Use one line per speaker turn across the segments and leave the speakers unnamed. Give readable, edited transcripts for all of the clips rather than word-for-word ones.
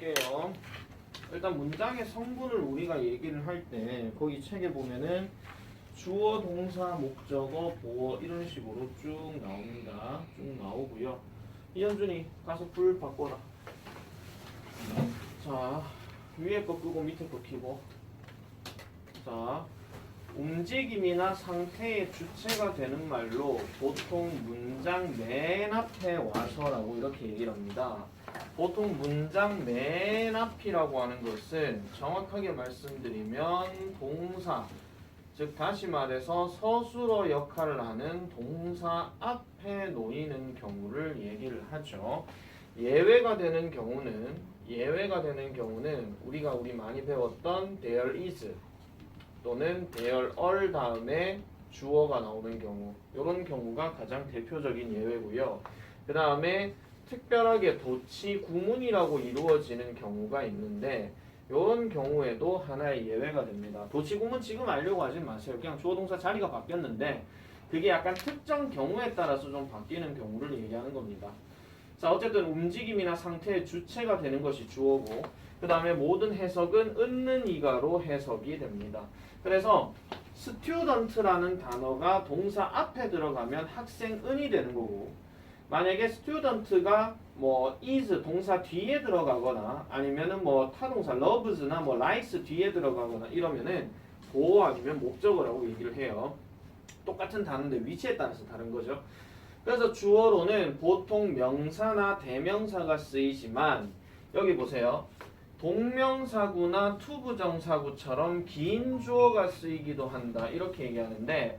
볼게요. 일단 문장의 성분을 우리가 얘기를 할 때 거기 책에 보면은 주어, 동사, 목적어, 보어 이런 식으로 쭉 나옵니다. 쭉 나오고요. 이현준이 가서 불 바꿔라. 자, 위에 거 끄고 밑에 거 켜고. 자, 움직임이나 상태의 주체가 되는 말로 보통 문장 맨 앞에 와서라고 이렇게 얘기를 합니다. 보통 문장 맨 앞이라고 하는 것은 정확하게 말씀드리면 동사, 즉 다시 말해서 서술어 역할을 하는 동사 앞에 놓이는 경우를 얘기를 하죠. 예외가 되는 경우는 우리가 많이 배웠던 there is 또는 there are 다음에 주어가 나오는 경우, 이런 경우가 가장 대표적인 예외고요. 그 다음에 특별하게 도치 구문이라고 이루어지는 경우가 있는데 이런 경우에도 하나의 예외가 됩니다. 도치 구문 지금 알려고 하지 마세요. 그냥 주어 동사 자리가 바뀌었는데 그게 약간 특정 경우에 따라서 좀 바뀌는 경우를 얘기하는 겁니다. 자, 어쨌든 움직임이나 상태의 주체가 되는 것이 주어고 그 다음에 모든 해석은 은는 이가로 해석이 됩니다. 그래서 student라는 단어가 동사 앞에 들어가면 학생은이 되는 거고 만약에 student가 뭐 is 동사 뒤에 들어가거나 아니면은 뭐 타동사 loves나 뭐 likes 뒤에 들어가거나 이러면은 보어 아니면 목적어라고 얘기를 해요. 똑같은 단어인데 위치에 따라서 다른 거죠. 그래서 주어로는 보통 명사나 대명사가 쓰이지만 여기 보세요. 동명사구나 투부정사구처럼 긴 주어가 쓰이기도 한다. 이렇게 얘기하는데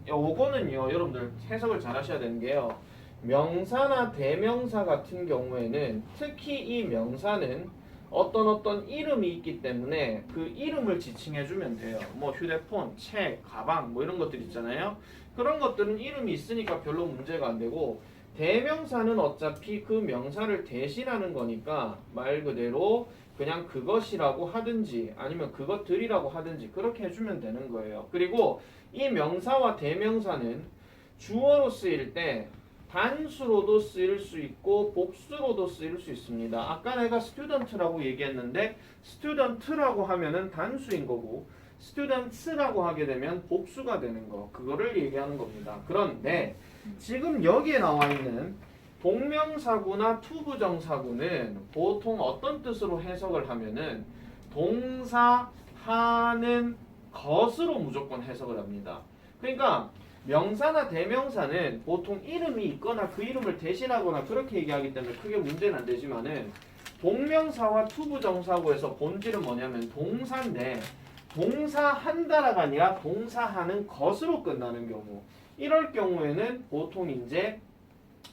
요거는요. 여러분들 해석을 잘 하셔야 되는 게요. 명사나 대명사 같은 경우에는 특히 이 명사는 어떤 이름이 있기 때문에 그 이름을 지칭해주면 돼요. 뭐 휴대폰, 책, 가방 뭐 이런 것들 있잖아요. 그런 것들은 이름이 있으니까 별로 문제가 안 되고 대명사는 어차피 그 명사를 대신하는 거니까 말 그대로 그냥 그것이라고 하든지 아니면 그것들이라고 하든지 그렇게 해주면 되는 거예요. 그리고 이 명사와 대명사는 주어로 쓰일 때 단수로도 쓰일 수 있고 복수로도 쓰일 수 있습니다. 아까 내가 student라고 얘기했는데 student라고 하면은 단수인 거고 students라고 하게 되면 복수가 되는 거 그거를 얘기하는 겁니다. 그런데 지금 여기에 나와 있는 동명사구나 투부정사구는 보통 어떤 뜻으로 해석을 하면은 동사 하는 것으로 무조건 해석을 합니다. 그러니까 명사나 대명사는 보통 이름이 있거나 그 이름을 대신하거나 그렇게 얘기하기 때문에 크게 문제는 안 되지만은 동명사와 투부정사구에서 본질은 뭐냐면 동사인데 동사한다라가 아니라 동사하는 것으로 끝나는 경우 이럴 경우에는 보통 이제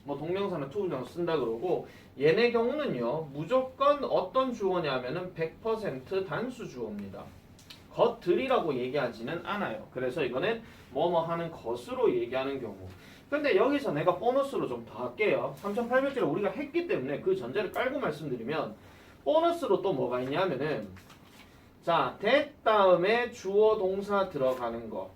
뭐 동명사나 투부정사 쓴다 그러고 얘네 경우는요 무조건 어떤 주어냐면은 100% 단수 주어입니다. 것들이라고 얘기하지는 않아요. 그래서 이거는 뭐뭐 하는 것으로 얘기하는 경우. 근데 여기서 내가 보너스로 좀 더 할게요. 3800제를 우리가 했기 때문에 그 전제를 깔고 말씀드리면 보너스로 또 뭐가 있냐면은 자, that 다음에 주어 동사 들어가는 거.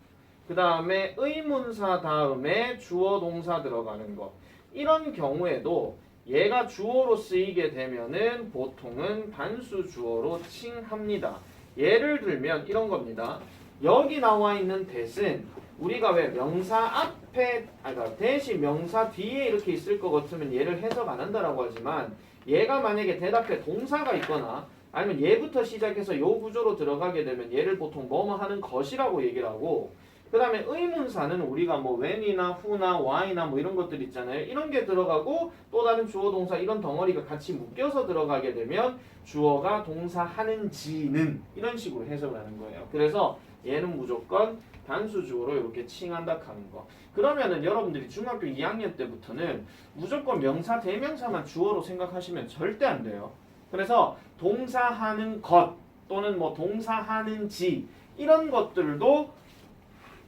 그 다음에 의문사 다음에 주어 동사 들어가는 거. 이런 경우에도 얘가 주어로 쓰이게 되면은 보통은 단수 주어로 칭합니다. 예를 들면 이런 겁니다. 여기 나와 있는 that은 우리가 왜 명사 앞에 그러니까 that이 명사 뒤에 이렇게 있을 것 같으면 얘를 해석 안 한다라고 하지만 얘가 만약에 that 앞에 동사가 있거나 아니면 얘부터 시작해서 요 구조로 들어가게 되면 얘를 보통 뭐뭐 하는 것이라고 얘기를 하고 그 다음에 의문사는 우리가 뭐 when이나 who나 why나 뭐 이런 것들 있잖아요. 이런 게 들어가고 또 다른 주어 동사 이런 덩어리가 같이 묶여서 들어가게 되면 주어가 동사 하는지는 이런 식으로 해석을 하는 거예요. 그래서 얘는 무조건 단수 주어로 이렇게 칭한다 하는 거. 그러면은 여러분들이 중학교 2학년 때부터는 무조건 명사 대명사만 주어로 생각하시면 절대 안 돼요. 그래서 동사하는 것 또는 뭐 동사하는지 이런 것들도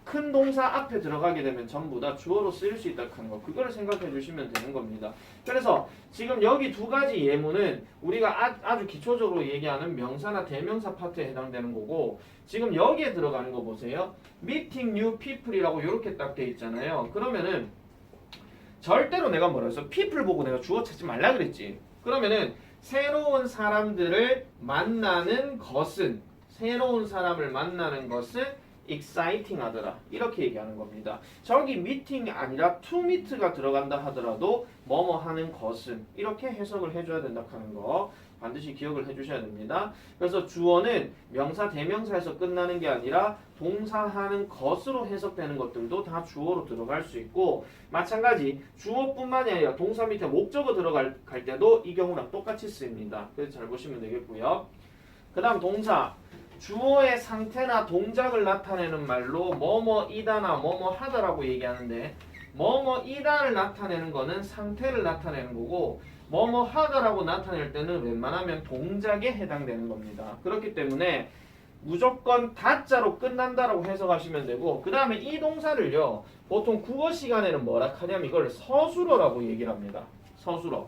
큰 동사 앞에 들어가게 되면 전부 다 주어로 쓰일 수 있다 하는 거. 그거를 생각해 주시면 되는 겁니다. 그래서 지금 여기 두 가지 예문은 우리가 아주 기초적으로 얘기하는 명사나 대명사 파트에 해당되는 거고 지금 여기에 들어가는 거 보세요. meeting new people이라고 이렇게 딱 돼 있잖아요. 그러면은 절대로 내가 뭐라 했어? people 보고 내가 주어 찾지 말라 그랬지. 그러면은 새로운 사람들을 만나는 것은 새로운 사람을 만나는 것은 exciting 하더라. 이렇게 얘기하는 겁니다. 저기 미팅이 아니라 to meet가 들어간다 하더라도 뭐뭐 하는 것은 이렇게 해석을 해줘야 된다 하는 거 반드시 기억을 해주셔야 됩니다. 그래서 주어는 명사 대명사에서 끝나는 게 아니라 동사하는 것으로 해석되는 것들도 다 주어로 들어갈 수 있고 마찬가지 주어뿐만이 아니라 동사 밑에 목적어 들어갈 때도 이 경우랑 똑같이 쓰입니다. 그래서 잘 보시면 되겠고요. 그 다음 동사 주어의 상태나 동작을 나타내는 말로 뭐뭐이다나 뭐뭐하다라고 얘기하는데 뭐뭐이다를 나타내는 거는 상태를 나타내는 거고 뭐뭐하다라고 나타낼 때는 웬만하면 동작에 해당되는 겁니다. 그렇기 때문에 무조건 다자로 끝난다라고 해석하시면 되고 그 다음에 이 동사를요 보통 국어 시간에는 뭐라 하냐면 이걸 서술어라고 얘기를 합니다. 서술어.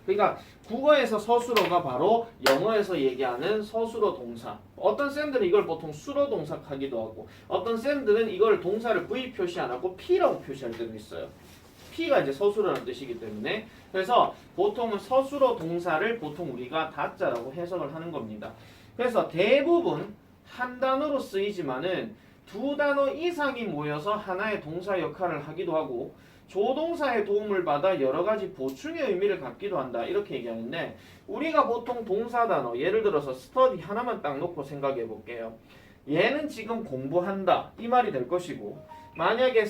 그러니까 국어에서 서술어가 바로 영어에서 얘기하는 서술어 동사. 어떤 쌤들은 이걸 보통 수로 동사하기도 하고 어떤 쌤들은 이걸 동사를 V 표시 안 하고 P라고 표시할 때도 있어요. P가 이제 서술어라는 뜻이기 때문에 그래서 보통은 서술어 동사를 보통 우리가 다자라고 해석을 하는 겁니다. 그래서 대부분 한 단어로 쓰이지만은 두 단어 이상이 모여서 하나의 동사 역할을 하기도 하고 조동사의 도움을 받아 여러 가지 보충의 의미를 갖기도 한다. 이렇게 얘기하는데 우리가 보통 동사 단어 예를 들어서 study 하나만 딱 놓고 생각해 볼게요. 얘는 지금 공부한다. 이 말이 될 것이고 만약에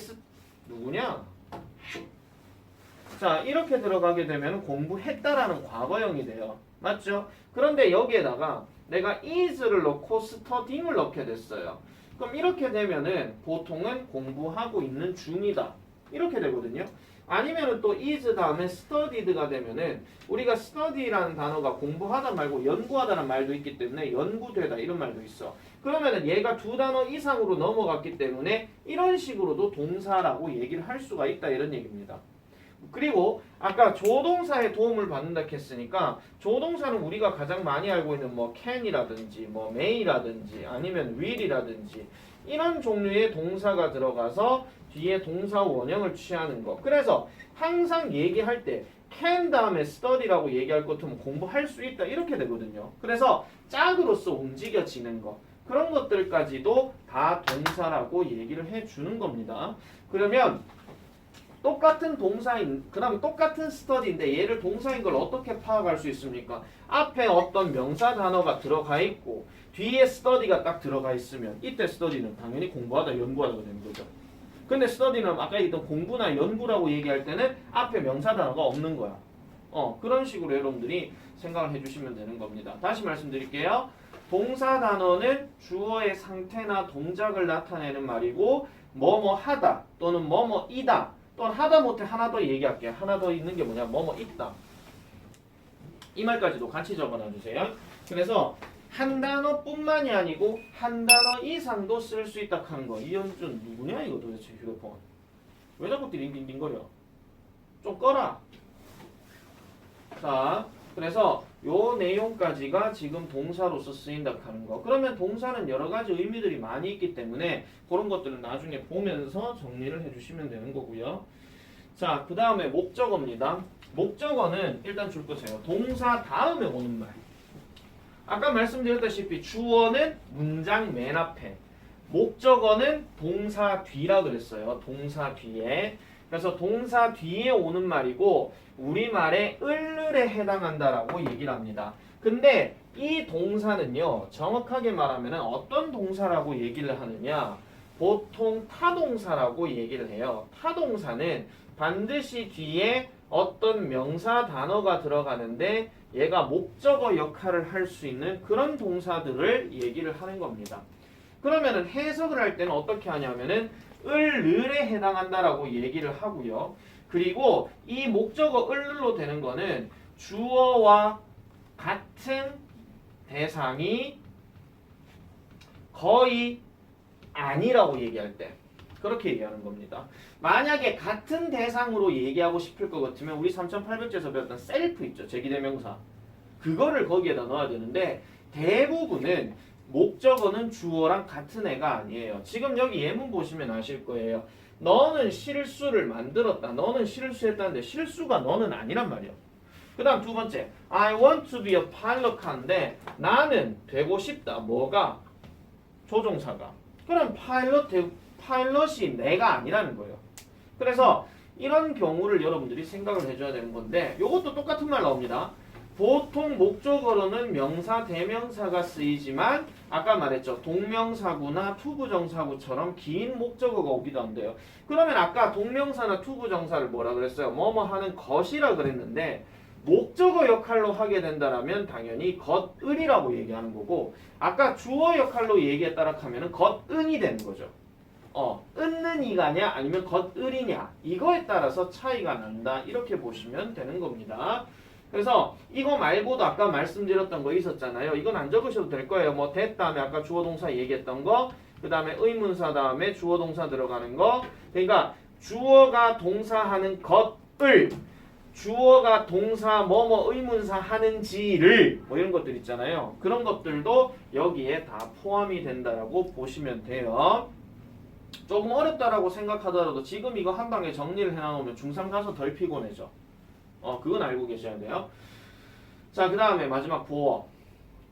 누구냐? 자 이렇게 들어가게 되면 공부했다라는 과거형이 돼요. 맞죠? 그런데 여기에다가 내가 is를 넣고 studying을 넣게 됐어요. 그럼 이렇게 되면은 보통은 공부하고 있는 중이다. 이렇게 되거든요. 아니면은 또 is 다음에 studied가 되면은 우리가 study라는 단어가 공부하다 말고 연구하다는 말도 있기 때문에 연구되다 이런 말도 있어. 그러면은 얘가 두 단어 이상으로 넘어갔기 때문에 이런 식으로도 동사라고 얘기를 할 수가 있다 이런 얘기입니다. 그리고 아까 조동사의 도움을 받는다 했으니까 조동사는 우리가 가장 많이 알고 있는 뭐 can이라든지 뭐 may라든지 아니면 will이라든지 이런 종류의 동사가 들어가서 뒤에 동사 원형을 취하는 거. 그래서 항상 얘기할 때 can 다음에 study라고 얘기할 것 같으면 공부할 수 있다 이렇게 되거든요. 그래서 짝으로서 움직여지는 거. 그런 것들까지도 다 동사라고 얘기를 해주는 겁니다. 그러면 똑같은 동사인 그 다음에 똑같은 study인데 얘를 동사인 걸 어떻게 파악할 수 있습니까? 앞에 어떤 명사 단어가 들어가 있고 뒤에 study가 딱 들어가 있으면 이때 study는 당연히 공부하다 연구하다가 되는 거죠. 근데 study는 아까 얘기했던 공부나 연구라고 얘기할 때는 앞에 명사 단어가 없는 거야. 그런 식으로 여러분들이 생각을 해주시면 되는 겁니다. 다시 말씀드릴게요. 동사 단어는 주어의 상태나 동작을 나타내는 말이고 뭐뭐 하다 또는 뭐뭐 이다 또는 하다 못해 하나 더 얘기할게요. 하나 더 있는 게 뭐냐? 뭐뭐 있다. 이 말까지도 같이 적어놔주세요. 그래서 한 단어뿐만이 아니고 한 단어 이상도 쓸 수 있다 하는 거. 이현준 누구냐 이거 도대체 휴대폰. 왜 자꾸 띵띵띵거려? 좀 꺼라. 자, 그래서 요 내용까지가 지금 동사로서 쓰인다 하는 거. 그러면 동사는 여러 가지 의미들이 많이 있기 때문에 그런 것들은 나중에 보면서 정리를 해주시면 되는 거고요. 자, 그 다음에 목적어입니다. 목적어는 일단 줄 거세요. 동사 다음에 오는 말. 아까 말씀드렸다시피 주어는 문장 맨 앞에, 목적어는 동사 뒤라 그랬어요. 동사 뒤에. 그래서 동사 뒤에 오는 말이고 우리말의 을을에 해당한다라고 얘기를 합니다. 근데 이 동사는요 정확하게 말하면 어떤 동사라고 얘기를 하느냐, 보통 타동사라고 얘기를 해요. 타동사는 반드시 뒤에 어떤 명사 단어가 들어가는데 얘가 목적어 역할을 할 수 있는 그런 동사들을 얘기를 하는 겁니다. 그러면은 해석을 할 때는 어떻게 하냐면은 을을에 해당한다라고 얘기를 하고요. 그리고 이 목적어 을을로 되는 거는 주어와 같은 대상이 거의 아니라고 얘기할 때 그렇게 얘기하는 겁니다. 만약에 같은 대상으로 얘기하고 싶을 것 같으면 우리 3800제에서 배웠던 셀프 있죠. 제기대명사. 그거를 거기에다 넣어야 되는데 대부분은 목적어는 주어랑 같은 애가 아니에요. 지금 여기 예문 보시면 아실 거예요. 너는 실수를 만들었다. 너는 실수했다는데 실수가 너는 아니란 말이야. 그 다음 두 번째 I want to be a pilot 하는데 나는 되고 싶다. 뭐가? 조종사가. 그럼 파일럿이 내가 아니라는 거예요. 그래서 이런 경우를 여러분들이 생각을 해줘야 되는 건데 이것도 똑같은 말 나옵니다. 보통 목적어로는 명사, 대명사가 쓰이지만 아까 말했죠. 동명사구나 투부정사구처럼 긴 목적어가 오기도 한대요. 그러면 아까 동명사나 투부정사를 뭐라 그랬어요? 뭐뭐 하는 것이라 그랬는데 목적어 역할로 하게 된다라면 당연히 것을이라고 얘기하는 거고 아까 주어 역할로 얘기했다라 하면은 것은이 되는 거죠. 은는 이가냐 아니면 것을이냐 이거에 따라서 차이가 난다 이렇게 보시면 되는 겁니다. 그래서 이거 말고도 아까 말씀드렸던 거 있었잖아요. 이건 안 적으셔도 될 거예요. 뭐 that 다음에 아까 주어 동사 얘기했던 거, 그 다음에 의문사 다음에 주어 동사 들어가는 거. 그러니까 주어가 동사하는 것을, 주어가 동사 뭐뭐 의문사 하는지를 뭐 이런 것들 있잖아요. 그런 것들도 여기에 다 포함이 된다라고 보시면 돼요. 조금 어렵다라고 생각하더라도 지금 이거 한 방에 정리를 해놔놓으면 중3 가서 덜 피곤해져. 그건 알고 계셔야 돼요. 자, 그 다음에 마지막 보어.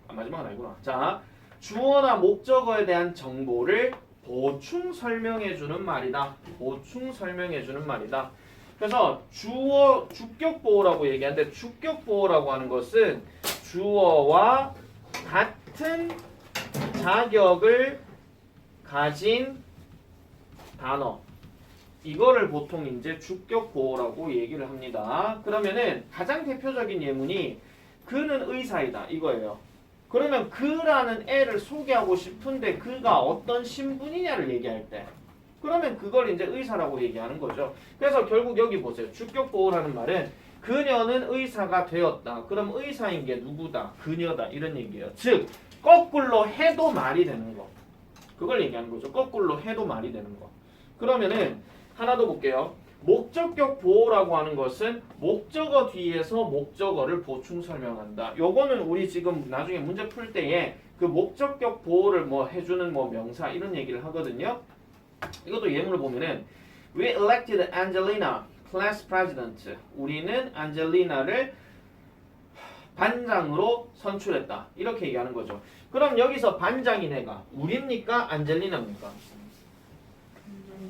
마지막은 아니구나. 자, 주어나 목적어에 대한 정보를 보충 설명해주는 말이다. 보충 설명해주는 말이다. 그래서 주격 보어라고 얘기하는데 주격 보어라고 하는 것은 주어와 같은 자격을 가진 단어. 이거를 보통 이제 주격 보어라고 얘기를 합니다. 그러면은 가장 대표적인 예문이 그는 의사이다 이거예요. 그러면 그라는 애를 소개하고 싶은데 그가 어떤 신분이냐를 얘기할 때 그러면 그걸 이제 의사라고 얘기하는 거죠. 그래서 결국 여기 보세요. 주격 보어라는 말은 그녀는 의사가 되었다. 그럼 의사인 게 누구다? 그녀다 이런 얘기예요. 즉 거꾸로 해도 말이 되는 거. 그걸 얘기하는 거죠. 거꾸로 해도 말이 되는 거. 그러면은 하나 더 볼게요. 목적격 보호라고 하는 것은 목적어 뒤에서 목적어를 보충 설명한다. 요거는 우리 지금 나중에 문제 풀 때에 그 목적격 보호를 뭐 해주는 뭐 명사 이런 얘기를 하거든요. 이것도 예문을 보면은 We elected Angelina class president. 우리는 안젤리나를 반장으로 선출했다. 이렇게 얘기하는 거죠. 그럼 여기서 반장인 애가 우리입니까? 안젤리나입니까?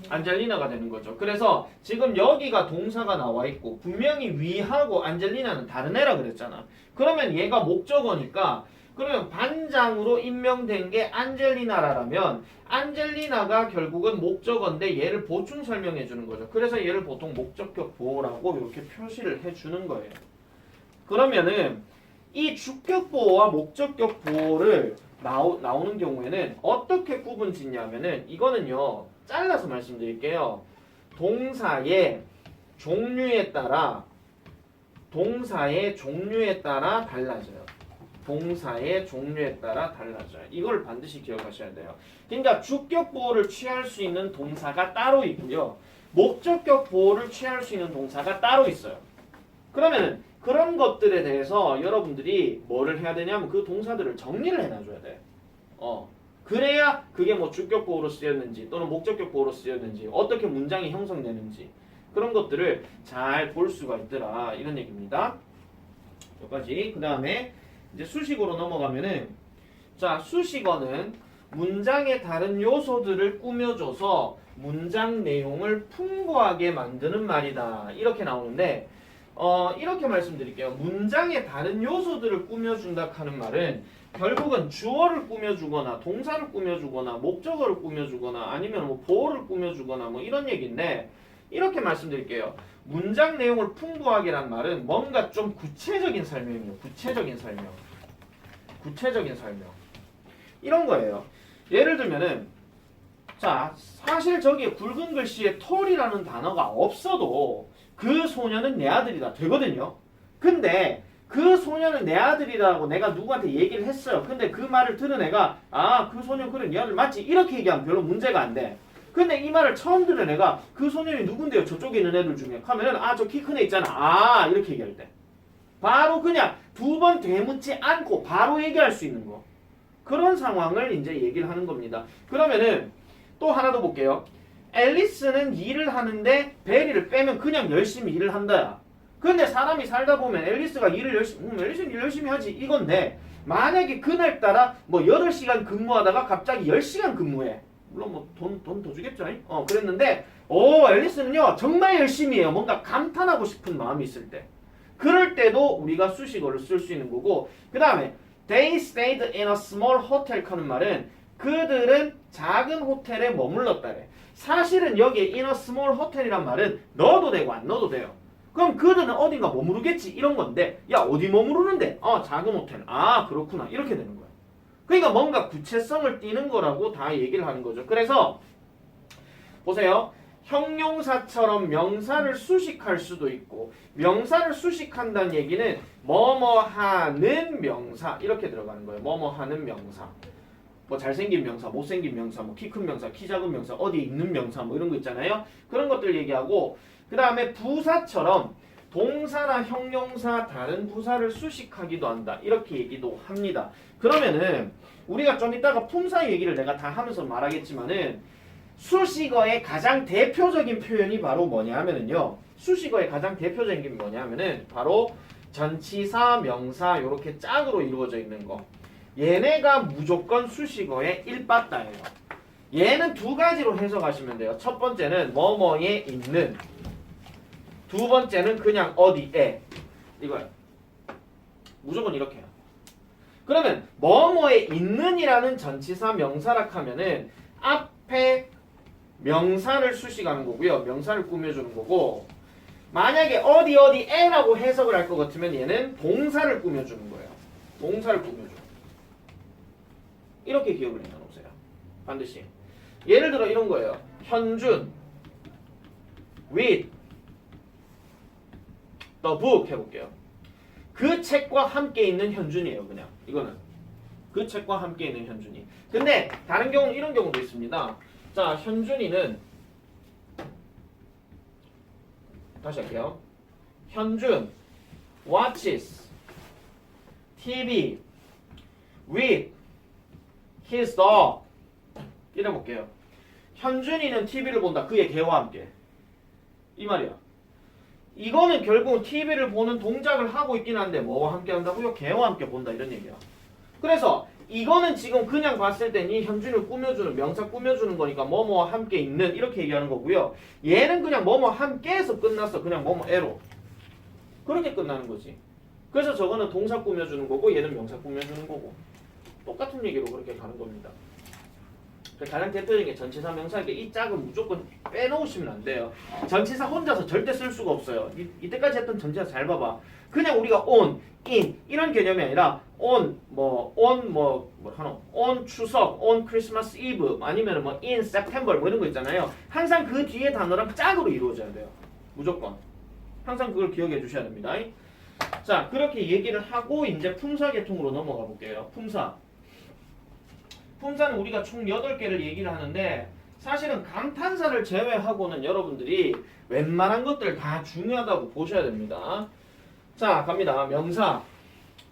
안젤리나가 되는 거죠. 그래서 지금 여기가 동사가 나와 있고 분명히 위하고 안젤리나는 다른 애라 그랬잖아. 그러면 얘가 목적어니까 그러면 반장으로 임명된 게 안젤리나라면 안젤리나가 결국은 목적어인데 얘를 보충 설명해 주는 거죠. 그래서 얘를 보통 목적격 보호라고 이렇게 표시를 해 주는 거예요. 그러면은 이 주격 보호와 목적격 보호를 나오는 경우에는 어떻게 구분 짓냐면은 이거는요. 잘라서 말씀드릴게요. 동사의 종류에 따라 달라져요. 동사의 종류에 따라 달라져요. 이걸 반드시 기억하셔야 돼요. 그러니까 주격 보호를 취할 수 있는 동사가 따로 있고요. 목적격 보호를 취할 수 있는 동사가 따로 있어요. 그러면은 그런 것들에 대해서 여러분들이 뭐를 해야 되냐면 그 동사들을 정리를 해놔줘야 돼. 그래야 그게 뭐 주격 보호로 쓰였는지 또는 목적격 보호로 쓰였는지 어떻게 문장이 형성되는지 그런 것들을 잘 볼 수가 있더라 이런 얘기입니다. 여기까지. 그 다음에 이제 수식어로 넘어가면은 자 수식어는 문장의 다른 요소들을 꾸며줘서 문장 내용을 풍부하게 만드는 말이다 이렇게 나오는데 이렇게 말씀드릴게요. 문장의 다른 요소들을 꾸며준다 하는 말은 결국은 주어를 꾸며주거나 동사를 꾸며주거나 목적어를 꾸며주거나 아니면 뭐 보어를 꾸며주거나 뭐 이런 얘기인데 이렇게 말씀드릴게요. 문장 내용을 풍부하게란 말은 뭔가 좀 구체적인 설명이에요. 구체적인 설명. 이런 거예요. 예를 들면은 자 사실 저기에 굵은 글씨에 톨이라는 단어가 없어도 그 소녀는 내 아들이다 되거든요. 근데 그 소녀는 내 아들이라고 내가 누구한테 얘기를 했어요. 근데 그 말을 들은 애가 그 소녀 그래 네 아들 맞지? 이렇게 얘기하면 별로 문제가 안 돼. 근데 이 말을 처음 들은 애가 그 소년이 누군데요? 저쪽에 있는 애들 중에 하면은 저 키 큰 애 있잖아. 이렇게 얘기할 때 바로 그냥 두 번 되묻지 않고 바로 얘기할 수 있는 거. 그런 상황을 이제 얘기를 하는 겁니다. 그러면은 또 하나 더 볼게요. 앨리스는 일을 하는데 베리를 빼면 그냥 열심히 일을 한다야. 근데 사람이 살다 보면 앨리스가 일을 열심히 앨리스는 일 열심히 하지 이건데 만약에 그날따라 뭐 8시간 근무하다가 갑자기 10시간 근무해. 물론 뭐 돈 더 주겠죠. 그랬는데 앨리스는요 정말 열심히 해요. 뭔가 감탄하고 싶은 마음이 있을 때. 그럴 때도 우리가 수식어를 쓸 수 있는 거고, 그 다음에 they stayed in a small hotel 하는 말은 그들은 작은 호텔에 머물렀다래. 사실은 여기에 in a small hotel이란 말은 넣어도 되고 안 넣어도 돼요. 그럼 그들은 어딘가 머무르겠지 이런 건데, 야 어디 머무르는데? 작은 호텔. 아 그렇구나 이렇게 되는 거야. 그러니까 뭔가 구체성을 띠는 거라고 다 얘기를 하는 거죠. 그래서 보세요. 형용사처럼 명사를 수식할 수도 있고, 명사를 수식한다는 얘기는 뭐뭐 하는 명사 이렇게 들어가는 거예요. 뭐뭐 하는 명사. 뭐 잘생긴 명사, 못생긴 명사, 뭐 키 큰 명사, 키 작은 명사, 어디 있는 명사 뭐 이런 거 있잖아요. 그런 것들 얘기하고, 그 다음에 부사처럼 동사나 형용사 다른 부사를 수식하기도 한다. 이렇게 얘기도 합니다. 그러면은 우리가 좀 이따가 품사 얘기를 내가 다 하면서 말하겠지만은 수식어의 가장 대표적인 표현이 바로 뭐냐 하면은요. 수식어의 가장 대표적인 게 뭐냐 하면은 바로 전치사, 명사 요렇게 짝으로 이루어져 있는 거. 얘네가 무조건 수식어의 1빠따예요. 얘는 두 가지로 해석하시면 돼요. 첫 번째는 뭐뭐에 있는, 두 번째는 그냥 어디에, 이거예요. 무조건 이렇게 해요. 그러면 뭐뭐에 있는이라는 전치사 명사라 하면은 앞에 명사를 수식하는 거고요. 명사를 꾸며주는 거고, 만약에 어디에라고 해석을 할 것 같으면 얘는 동사를 꾸며주는 거예요. 동사를 꾸며줘. 이렇게 기억을 해놓으세요. 반드시. 예를 들어 이런 거예요. 현준 with the book 해볼게요. 그 책과 함께 있는 현준이에요. 그냥 이거는 그 책과 함께 있는 현준이. 근데 다른 경우는 이런 경우도 있습니다. 자, 현준이는 다시 할게요. 현준 watches TV with his dog. 이래볼게요. 현준이는 TV를 본다. 그의 개와 함께. 이 말이야. 이거는 결국 TV를 보는 동작을 하고 있긴 한데 뭐와 함께 한다고요? 개와 함께 본다 이런 얘기야. 그래서 이거는 지금 그냥 봤을 땐 이 현준을 꾸며주는 명사 꾸며주는 거니까 뭐뭐와 함께 있는 이렇게 얘기하는 거고요. 얘는 그냥 뭐뭐 함께해서 끝났어. 그냥 뭐뭐에로 그렇게 끝나는 거지. 그래서 저거는 동사 꾸며주는 거고 얘는 명사 꾸며주는 거고 똑같은 얘기로 그렇게 가는 겁니다. 가장 대표적인 게 전치사 명사인데 이 짝은 무조건 빼놓으시면 안 돼요. 전치사 혼자서 절대 쓸 수가 없어요. 이때까지 했던 전치사 잘 봐봐. 그냥 우리가 on, in 이런 개념이 아니라 on 추석, on 크리스마스 이브 아니면 뭐 in September 뭐 이런 거 있잖아요. 항상 그 뒤에 단어랑 짝으로 이루어져야 돼요. 무조건. 항상 그걸 기억해 주셔야 됩니다. 자, 그렇게 얘기를 하고 이제 품사 계통으로 넘어가 볼게요. 품사. 품사는 우리가 총 8개를 얘기를 하는데 사실은 감탄사를 제외하고는 여러분들이 웬만한 것들 다 중요하다고 보셔야 됩니다. 자, 갑니다. 명사,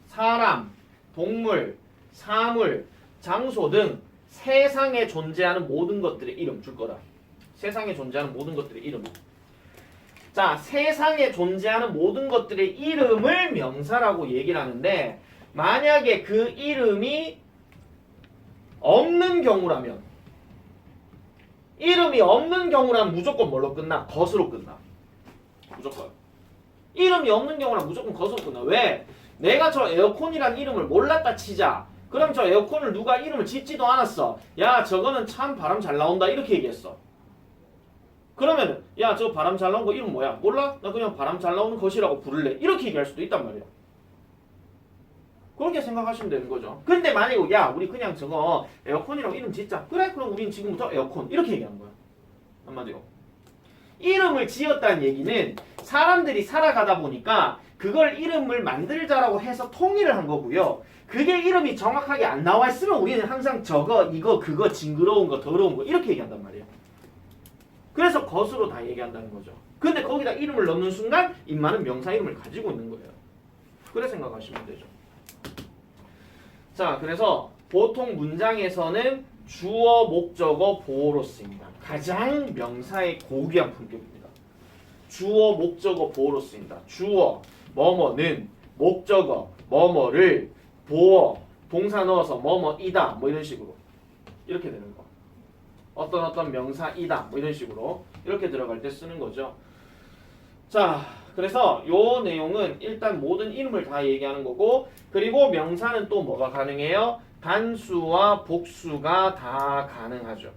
사람, 동물, 사물, 장소 등 세상에 존재하는 모든 것들의 이름 줄 거다. 세상에 존재하는 모든 것들의 이름. 자, 세상에 존재하는 모든 것들의 이름을 명사라고 얘기를 하는데 만약에 그 이름이 없는 경우라면 이름이 없는 경우라면 무조건 뭘로 끝나? 것으로 끝나. 무조건. 이름이 없는 경우라면 무조건 것으로 끝나. 왜? 내가 저 에어컨이란 이름을 몰랐다 치자. 그럼 저 에어컨을 누가 이름을 짓지도 않았어. 야 저거는 참 바람 잘 나온다 이렇게 얘기했어. 그러면 야 저 바람 잘 나온 거 이름 뭐야? 몰라? 나 그냥 바람 잘 나오는 것이라고 부를래. 이렇게 얘기할 수도 있단 말이야. 그렇게 생각하시면 되는 거죠. 근데 만약에 야 우리 그냥 저거 에어컨이라고 이름 짓자. 그래? 그럼 우린 지금부터 에어컨 이렇게 얘기하는 거야. 한마디로. 이름을 지었다는 얘기는 사람들이 살아가다 보니까 그걸 이름을 만들자라고 해서 통일을 한 거고요. 그게 이름이 정확하게 안 나와 있으면 우리는 항상 저거 이거 그거 징그러운 거 더러운 거 이렇게 얘기한단 말이에요. 그래서 것으로 다 얘기한다는 거죠. 근데 거기다 이름을 넣는 순간 인마는 명사 이름을 가지고 있는 거예요. 그래 생각하시면 되죠. 자, 그래서 보통 문장에서는 주어, 목적어, 보어로 쓰입니다. 가장 명사의 고귀한 품격입니다. 주어, 목적어, 보어로 쓰인다. 주어, 뭐뭐는, 목적어, 뭐뭐를, 보어, 동사 넣어서 뭐뭐이다. 뭐 이런 식으로. 이렇게 되는 거. 어떤 명사이다. 뭐 이런 식으로. 이렇게 들어갈 때 쓰는 거죠. 자, 그래서 요 내용은 일단 모든 이름을 다 얘기하는 거고, 그리고 명사는 또 뭐가 가능해요? 단수와 복수가 다 가능하죠.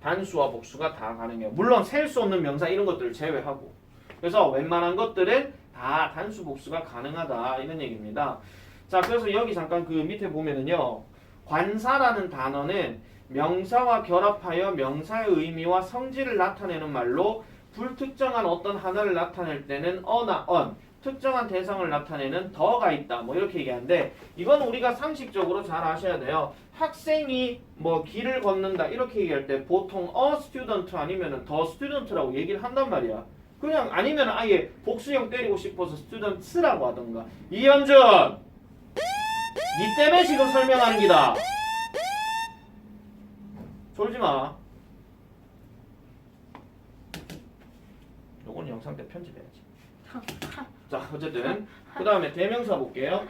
단수와 복수가 다 가능해요. 물론 셀 수 없는 명사 이런 것들을 제외하고. 그래서 웬만한 것들은 다 단수 복수가 가능하다 이런 얘기입니다. 자, 그래서 여기 잠깐 그 밑에 보면은요. 관사라는 단어는 명사와 결합하여 명사의 의미와 성질을 나타내는 말로 불특정한 어떤 하나를 나타낼 때는 어나 언, 특정한 대상을 나타내는 더가 있다. 뭐 이렇게 얘기하는데 이건 우리가 상식적으로 잘 아셔야 돼요. 학생이 뭐 길을 걷는다 이렇게 얘기할 때 보통 student 아니면은 the student라고 얘기를 한단 말이야. 그냥 아니면 아예 복수형 때리고 싶어서 students라고 하던가. 이현준! 니 때문에 지금 설명하는 기다. 졸지 마. 요건 영상 때 편집해야지. 자, 어쨌든 그 다음에 대명사 볼게요.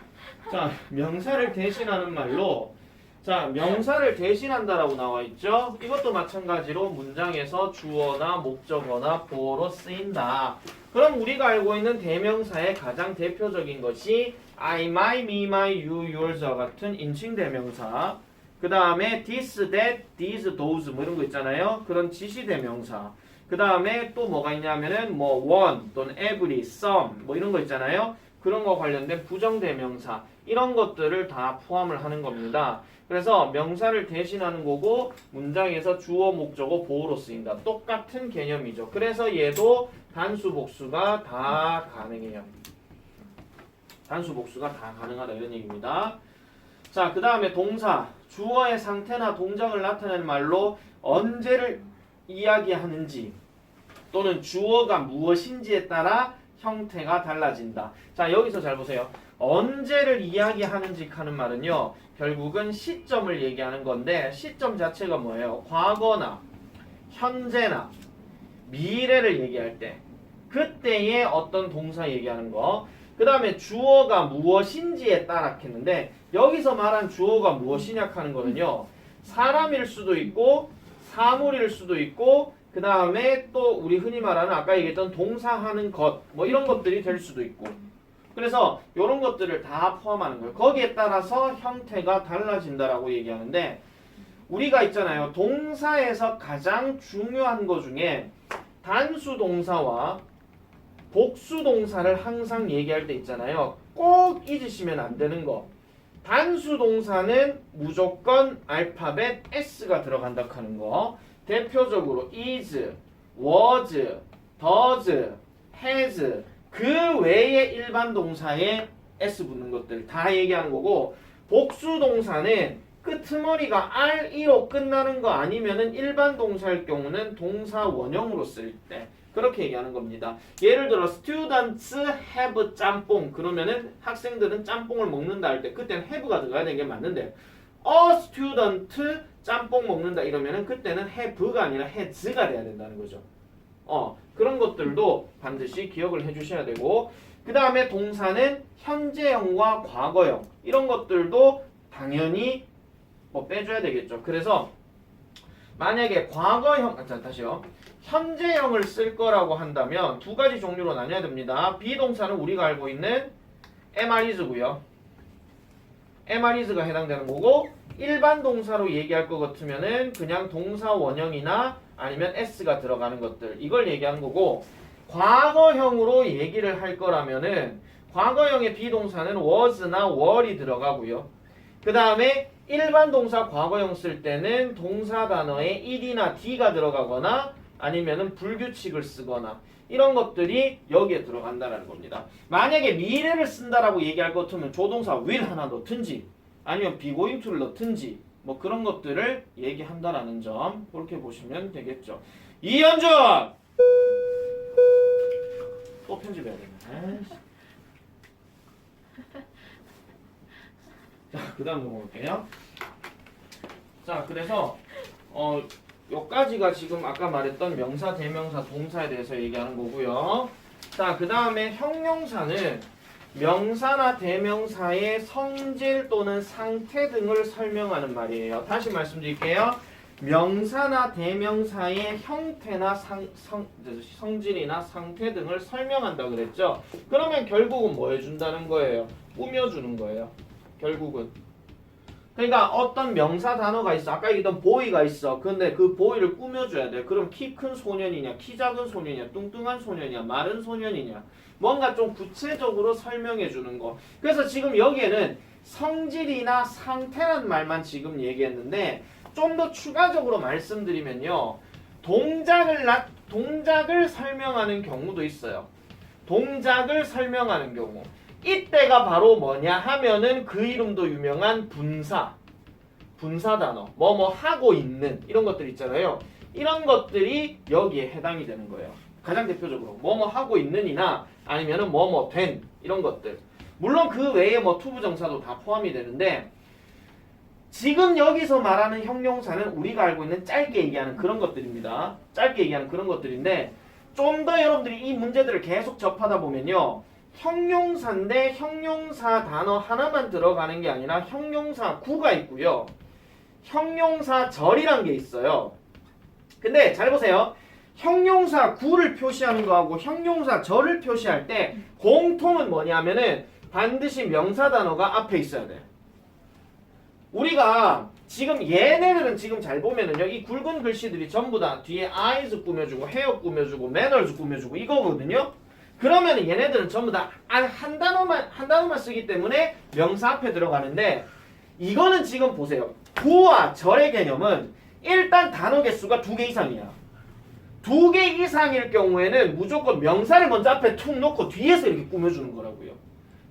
자, 명사를 대신하는 말로 자, 명사를 대신한다라고 나와 있죠. 이것도 마찬가지로 문장에서 주어나 목적어나 보어로 쓰인다. 그럼 우리가 알고 있는 대명사의 가장 대표적인 것이 I, my, me, my, you, yours와 같은 인칭 대명사. 그 다음에 this, that, these, those 뭐 이런 거 있잖아요. 그런 지시 대명사. 그 다음에 또 뭐가 있냐면은 뭐 one 또는 every, some 뭐 이런 거 있잖아요. 그런 거 관련된 부정대명사 이런 것들을 다 포함을 하는 겁니다. 그래서 명사를 대신하는 거고 문장에서 주어, 목적어, 보어로 쓰인다. 똑같은 개념이죠. 그래서 얘도 단수, 복수가 다 가능해요. 단수, 복수가 다 가능하다 이런 얘기입니다. 자, 그 다음에 동사. 주어의 상태나 동작을 나타내는 말로 언제를 이야기하는지 또는 주어가 무엇인지에 따라 형태가 달라진다. 자, 여기서 잘 보세요. 언제를 이야기하는지 하는 말은요. 결국은 시점을 얘기하는 건데 시점 자체가 뭐예요? 과거나 현재나 미래를 얘기할 때 그때의 어떤 동사 얘기하는 거. 그 다음에 주어가 무엇인지에 따라 했는데 여기서 말한 주어가 무엇이냐 하는 거는요. 사람일 수도 있고 사물일 수도 있고 그 다음에 또 우리 흔히 말하는 아까 얘기했던 동사하는 것 뭐 이런 것들이 될 수도 있고 그래서 이런 것들을 다 포함하는 거예요. 거기에 따라서 형태가 달라진다라고 얘기하는데 우리가 있잖아요. 동사에서 가장 중요한 것 중에 단수 동사와 복수 동사를 항상 얘기할 때 있잖아요. 꼭 잊으시면 안 되는 거. 단수 동사는 무조건 알파벳 S가 들어간다 하는 거. 대표적으로 is, was, does, has 그 외의 일반 동사에 S 붙는 것들 다 얘기하는 거고 복수 동사는 끄트머리가 RE로 끝나는 거 아니면은 일반 동사일 경우는 동사 원형으로 쓸 때 그렇게 얘기하는 겁니다. 예를 들어 students have 짬뽕 그러면은 학생들은 짬뽕을 먹는다 할 때 그때는 have가 들어가야 되는 게 맞는데 a student 짬뽕 먹는다 이러면은 그때는 have가 아니라 has가 돼야 된다는 거죠. 그런 것들도 반드시 기억을 해주셔야 되고 그 다음에 동사는 현재형과 과거형 이런 것들도 당연히 뭐 빼줘야 되겠죠. 그래서 만약에 과거형 다시요. 현재형을 쓸 거라고 한다면 두 가지 종류로 나뉘어야 됩니다. 비동사는 우리가 알고 있는 MRIs고요. MRIs가 해당되는 거고 일반 동사로 얘기할 것 같으면은 그냥 동사 원형이나 아니면 S가 들어가는 것들 이걸 얘기하는 거고 과거형으로 얘기를 할 거라면은 과거형의 비동사는 was나 were이 들어가고요. 그 다음에 일반 동사 과거형 쓸 때는 동사 단어에 ed나 d가 들어가거나 아니면은 불규칙을 쓰거나 이런 것들이 여기에 들어간다는 겁니다. 만약에 미래를 쓴다라고 얘기할 것 같으면 조동사 will 하나 넣든지 아니면 be going to를 넣든지 뭐 그런 것들을 얘기한다라는 점 그렇게 보시면 되겠죠. 이현준! 또 편집해야 되네. 자, 그 다음 넘어갈게요. 자, 그래서 요까지가 지금 아까 말했던 명사, 대명사, 동사에 대해서 얘기하는 거고요. 자, 그 다음에 형용사는 명사나 대명사의 성질 또는 상태 등을 설명하는 말이에요. 다시 말씀드릴게요. 명사나 대명사의 형태나 성질이나 상태 등을 설명한다 그랬죠. 그러면 결국은 뭐 해준다는 거예요? 꾸며주는 거예요. 결국은. 그러니까 어떤 명사 단어가 있어. 아까 얘기했던 보이가 있어. 근데 그 보이를 꾸며줘야 돼. 그럼 키 큰 소년이냐, 키 작은 소년이냐, 뚱뚱한 소년이냐, 마른 소년이냐. 뭔가 좀 구체적으로 설명해 주는 거. 그래서 지금 여기에는 성질이나 상태라는 말만 지금 얘기했는데 좀 더 추가적으로 말씀드리면요. 동작을 설명하는 경우도 있어요. 동작을 설명하는 경우. 이때가 바로 뭐냐 하면은 그 이름도 유명한 분사 단어. 뭐뭐 하고 있는 이런 것들 있잖아요. 이런 것들이 여기에 해당이 되는 거예요. 가장 대표적으로 뭐뭐 하고 있는이나 아니면은 뭐뭐 된 이런 것들. 물론 그 외에 뭐 투부정사도 다 포함이 되는데 지금 여기서 말하는 형용사는 우리가 알고 있는 짧게 얘기하는 그런 것들입니다. 짧게 얘기하는 그런 것들인데 좀 더 여러분들이 이 문제들을 계속 접하다 보면요. 형용사인데 형용사 단어 하나만 들어가는 게 아니라 형용사 구가 있고요. 형용사 절이란 게 있어요. 근데 잘 보세요. 형용사 구를 표시하는 거하고 형용사 절을 표시할 때 공통은 뭐냐면은 반드시 명사 단어가 앞에 있어야 돼. 우리가 지금 얘네들은 지금 잘 보면은요. 이 굵은 글씨들이 전부 다 뒤에 eyes 꾸며주고 hair 꾸며주고 manners 꾸며주고 이거거든요. 그러면 얘네들은 전부 다 한 단어만 쓰기 때문에 명사 앞에 들어가는데 이거는 지금 보세요. 구와 절의 개념은 일단 단어 개수가 2개 이상이야. 2개 이상일 경우에는 무조건 명사를 먼저 앞에 툭 놓고 뒤에서 이렇게 꾸며주는 거라고요.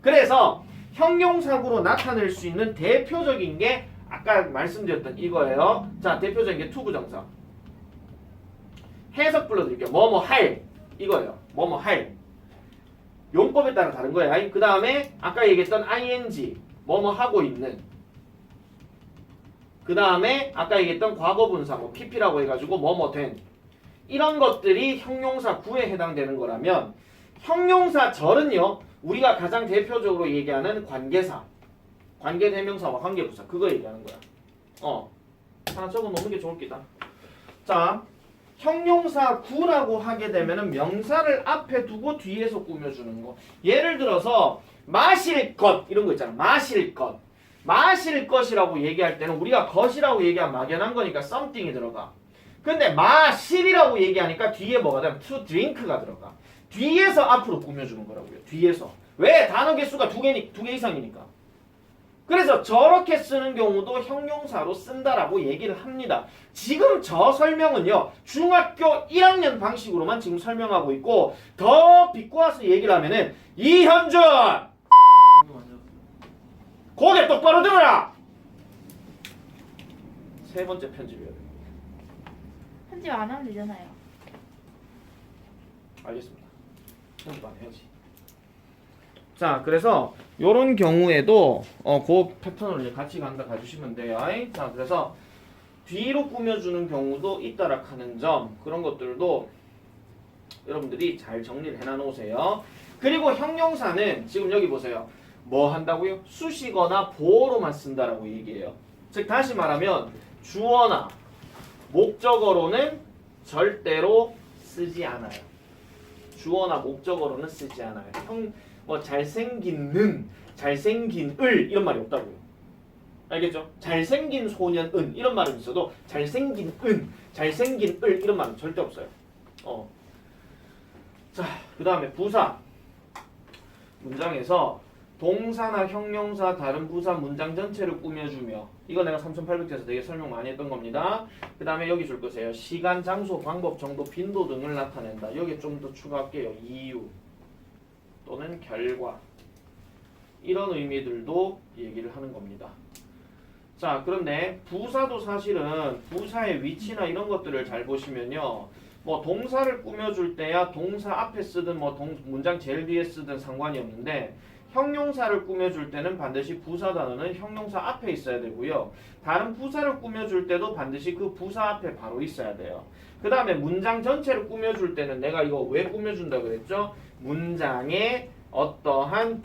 그래서 형용사구로 나타낼 수 있는 대표적인 게 아까 말씀드렸던 이거예요. 자, 대표적인 게 투부정사. 해석 불러드릴게요. 뭐뭐 할 이거예요. 뭐뭐 할. 용법에 따라 다른 거예요. 그 다음에 아까 얘기했던 ing 뭐뭐 하고 있는. 그 다음에 아까 얘기했던 과거분사 뭐 pp라고 해가지고 뭐뭐 된. 이런 것들이 형용사 구에 해당되는 거라면 형용사 절은요. 우리가 가장 대표적으로 얘기하는 관계사. 관계대명사와 관계부사. 그거 얘기하는 거야. 하나 적어놓는 게 좋을 기다. 자, 형용사 구라고 하게 되면은 명사를 앞에 두고 뒤에서 꾸며주는 거. 예를 들어서 마실 것 이런 거 있잖아. 마실 것. 마실 것이라고 얘기할 때는 우리가 것이라고 얘기하면 막연한 거니까 something이 들어가. 근데 마실이라고 얘기하니까 뒤에 뭐가 되면 to drink가 들어가. 뒤에서 앞으로 꾸며주는 거라고요. 뒤에서. 왜? 단어 개수가 2개 이상이니까. 그래서 저렇게 쓰는 경우도 형용사로 쓴다라고 얘기를 합니다. 지금 저 설명은요. 중학교 1학년 방식으로만 지금 설명하고 있고 더 비꼬아서 얘기를 하면은 이현준! 고개 똑바로 들어라! 3번째 편집이에요.
편집 안 하면 되잖아요.
알겠습니다. 편집 안 해야지. 자, 그래서 요런 경우에도 그 패턴을 같이 가주시면 돼요. 자, 그래서 뒤로 꾸며주는 경우도 있다라 하는 점 그런 것들도 여러분들이 잘 정리를 해놔놓으세요. 그리고 형용사는 지금 여기 보세요. 뭐 한다고요? 수식어나 보어로만 쓴다라고 얘기해요. 즉 다시 말하면 주어나 목적어로는 절대로 쓰지 않아요. 주어나 목적어로는 쓰지 않아요. 뭐 잘생긴 을 이런 말이 없다고요. 알겠죠? 잘생긴 소년은 이런 말은 있어도 잘생긴 을 이런 말은 절대 없어요. 자, 그 다음에 부사 문장에서 동사나 형용사 다른 부사 문장 전체를 꾸며주며 이거 내가 3800에서 되게 설명 많이 했던 겁니다. 그 다음에 여기 줄 거세요. 시간, 장소, 방법, 정도, 빈도 등을 나타낸다. 여기 좀 더 추가할게요. 이유 또는 결과 이런 의미들도 얘기를 하는 겁니다. 자, 그런데 부사도 사실은 부사의 위치나 이런 것들을 잘 보시면요. 뭐 동사를 꾸며줄 때야 동사 앞에 쓰든 뭐 문장 제일 뒤에 쓰든 상관이 없는데 형용사를 꾸며줄 때는 반드시 부사 단어는 형용사 앞에 있어야 되고요. 다른 부사를 꾸며줄 때도 반드시 그 부사 앞에 바로 있어야 돼요. 그 다음에 문장 전체를 꾸며줄 때는 내가 이거 왜 꾸며준다 그랬죠? 문장의 어떠한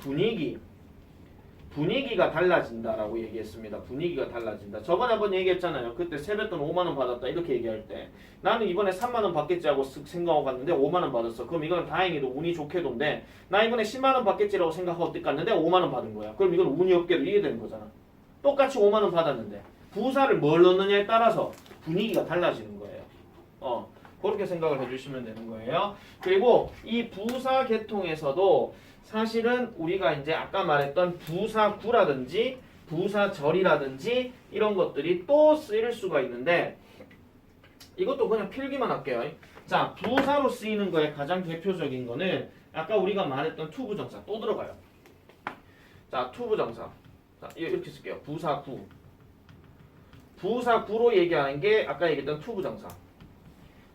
분위기가 달라진다라고 얘기했습니다. 분위기가 달라진다. 저번에 한번 얘기했잖아요. 그때 세뱃돈 5만 원 받았다 이렇게 얘기할 때 나는 이번에 3만 원 받겠지 하고 쓱 생각하고 갔는데 5만 원 받았어. 그럼 이건 다행히도 운이 좋게도인데 나 이번에 10만 원 받겠지라고 생각하고 갔는데 5만 원 받은 거야. 그럼 이건 운이 없게도 이해되는 거잖아. 똑같이 5만 원 받았는데 부사를 뭘 넣느냐에 따라서 분위기가 달라지는 거예요. 그렇게 생각을 해주시면 되는 거예요. 그리고 이 부사 계통에서도 사실은 우리가 이제 아까 말했던 부사구라든지 부사절이라든지 이런 것들이 또 쓰일 수가 있는데 이것도 그냥 필기만 할게요. 자, 부사로 쓰이는 거에 가장 대표적인 거는 아까 우리가 말했던 투부정사 또 들어가요. 자, 투부정사. 자, 이렇게 쓸게요. 부사구. 부사구로 얘기하는 게 아까 얘기했던 투부정사.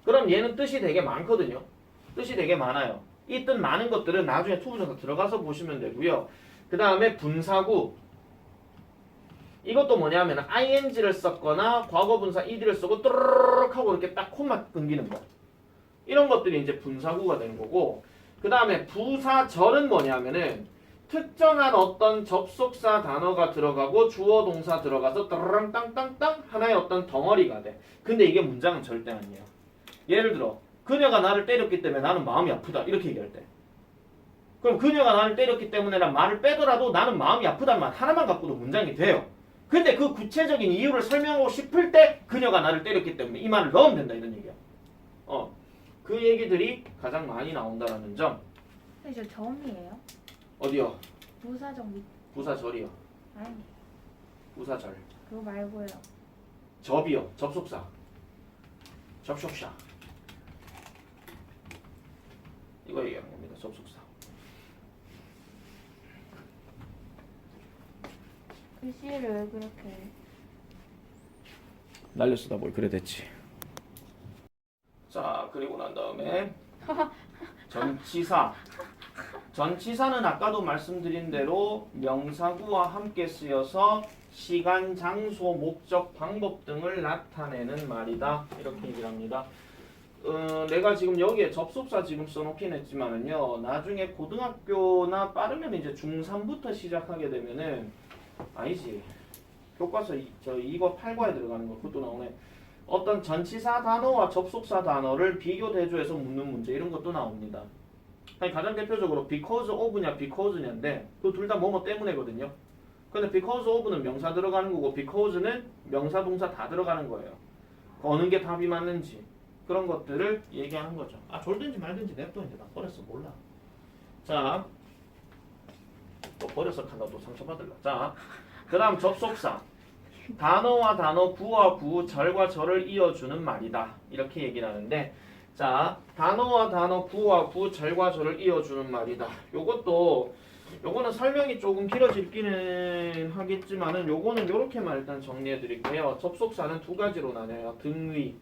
그럼 얘는 뜻이 되게 많거든요. 뜻이 되게 많아요. 이 뜻 많은 것들은 나중에 투부정사 들어가서 보시면 되고요. 그 다음에 분사구. 이것도 뭐냐면 ing를 썼거나 과거분사 ed를 쓰고 또르륵 하고 이렇게 딱 콤마 끊기는 거. 이런 것들이 이제 분사구가 되는 거고, 그 다음에 부사절은 뭐냐면은 특정한 어떤 접속사 단어가 들어가고 주어 동사 들어가서 따르랑 땅땅땅 하나의 어떤 덩어리가 돼. 근데 이게 문장은 절대 아니에요. 예를 들어 그녀가 나를 때렸기 때문에 나는 마음이 아프다 이렇게 얘기할 때, 그럼 그녀가 나를 때렸기 때문에 난 말을 빼더라도 나는 마음이 아프다는 말 하나만 갖고도 문장이 돼요. 근데 그 구체적인 이유를 설명하고 싶을 때 그녀가 나를 때렸기 때문에 이 말을 넣으면 된다 이런 얘기야. 그 얘기들이 가장 많이 나온다라는 점.
근데 저 점이에요?
어디요?
부사점 밑.
부사절이요.
아니
부사절.
그거 말고요.
접이요. 접속사. 접속사. 이거 얘기하는 겁니다. 접속사.
글씨를 왜 그렇게?
날려쓰다 뭘 그래 됐지. 자, 그리고 난 다음에 전치사. 전치사는 아까도 말씀드린 대로 명사구와 함께 쓰여서 시간, 장소, 목적, 방법 등을 나타내는 말이다. 이렇게 얘기를 합니다. 내가 지금 여기에 접속사 지금 써놓긴 했지만은요, 나중에 고등학교나 빠르면 이제 중3부터 시작하게 되면은 아니지. 교과서 이거 8과에 들어가는 거 그것도 나오네. 어떤 전치사 단어와 접속사 단어를 비교 대조해서 묻는 문제 이런 것도 나옵니다. 가장 대표적으로 because of냐 because냐인데 그 둘 다 뭐뭐 때문에거든요. 근데 because of는 명사 들어가는 거고 because는 명사 동사 다 들어가는 거예요. 어느 게 답이 맞는지 그런 것들을 얘기하는 거죠. 졸든지 말든지 냅둬 이제 나 버렸어 몰라. 자, 또 버려서 간다 또 상처받을라. 자, 그 다음 접속사. 단어와 단어, 구와 구, 절과 절을 이어주는 말이다. 이렇게 얘기를 하는데, 자, 단어와 단어, 구와 구, 절과 절을 이어주는 말이다. 요거는 설명이 조금 길어지기는 하겠지만은 요거는 요렇게만 일단 정리해 드릴게요. 접속사는 두 가지로 나뉘어요. 등위,